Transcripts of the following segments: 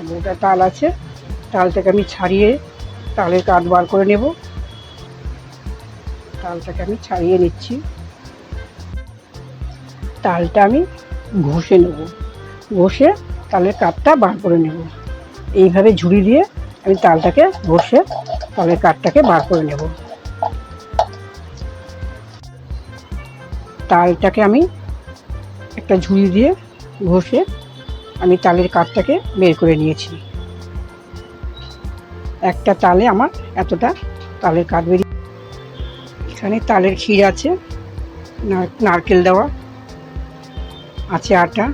গোটা তাল আছে, তালটাকে আমি ছাড়িয়ে তালের কাঠ বার করে নেব। তালটাকে আমি ছাড়িয়ে নিচ্ছি। তালটা আমি ঘষে নেব, ঘষে তালের কাঠটা বার করে নেব। এইভাবে ঝুড়ি দিয়ে আমি তালটাকে ঘষে তালের কাঠটাকে বার করে নেব। তালটাকে আমি একটা ঝুড়ি দিয়ে ঘষে আমি তালের কাঠটাকে বের করে নিয়েছি। একটা তালে আমার এতটা তালের কাঠ বেরিয়ে। এখানে তালের ক্ষীর আছে, নারকেল দেওয়া আছে, আটা,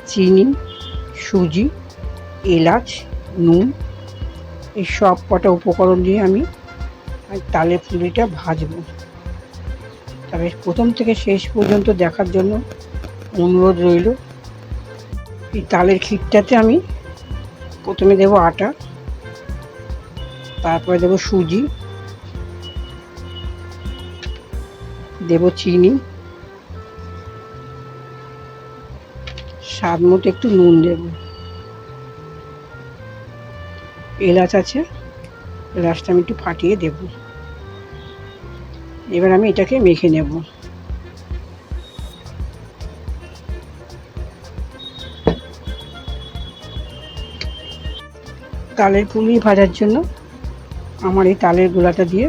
চিনি, সুজি, এলাচ, নুন, এই সব কটা উপকরণ দিয়ে আমি তালের পুলিটা ভাজবো। তবে প্রথম থেকে শেষ পর্যন্ত দেখার জন্য অনুরোধ রইল। এই তালের ক্ষীরটাতে আমি প্রথমে দেব আটা, তারপরে দেব সুজি, দেব চিনি, স্বাদ মতো একটু নুন দেব, এলাচ আছে, এলাচটা আমি একটু ফাটিয়ে দেব। এবার আমি এটাকে মেখে নেব। তালের পুলি ভাজার জন্য আমার এই তালের গোলাটা দিয়ে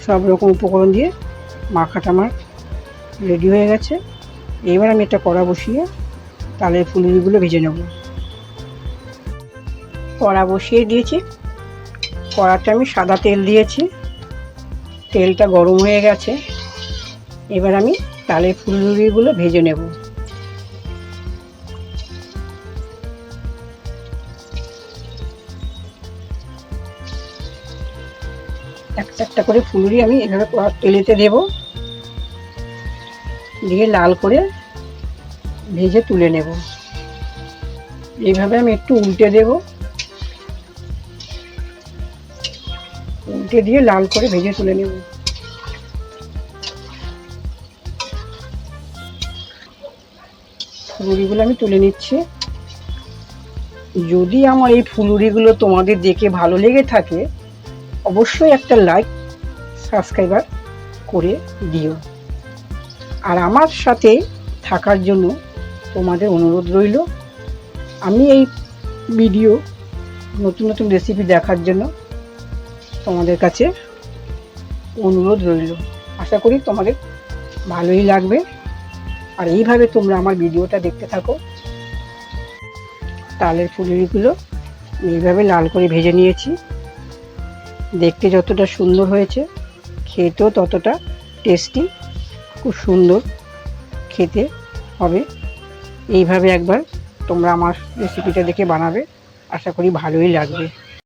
সব রকম উপকরণ দিয়ে মাখাটা আমার রেডি হয়ে গেছে। এবার আমি একটা কড়া বসিয়ে তালের পুলিগুলো ভেজে নেব। কড়া বসিয়ে দিয়েছি, কড়াতে আমি সাদা তেল দিয়েছি, তেলটা গরম হয়ে গেছে। এবার আমি তালের ফুলুরিগুলো ভেজে নেব। একটা একটা করে ফুলুরি আমি এভাবে তেলেতে দেব, দিয়ে লাল করে ভেজে তুলে নেব। এইভাবে আমি একটু উল্টে দেব, উল্টে দিয়ে লাল করে ভেজে তুলে নেব। ফুলুরিগুলো আমি তুলে নিচ্ছি। যদি আমার এই ফুলুরিগুলো তোমাদের দেখে ভালো লেগে থাকে, অবশ্যই একটা লাইক, সাবস্ক্রাইবার করে দিও। আর আমার সাথে থাকার জন্য তোমাদের অনুরোধ রইল। আমি এই ভিডিও নতুন নতুন রেসিপি দেখার জন্য তোমাদের কাছে অনুরোধ রইল। আশা করি তোমাদের ভালোই লাগবে। আর এইভাবে তোমরা আমার ভিডিওটা দেখতে থাকো। তালের ফুলুরিগুলো এইভাবে লাল করে ভেজে নিয়েছি। দেখতে যতটা সুন্দর হয়েছে, খেতেও ততটা টেস্টি, খুব সুন্দর খেতে হবে। এইভাবে একবার তোমরা আমার রেসিপিটা দেখে বানাবে, আশা করি ভালোই লাগবে।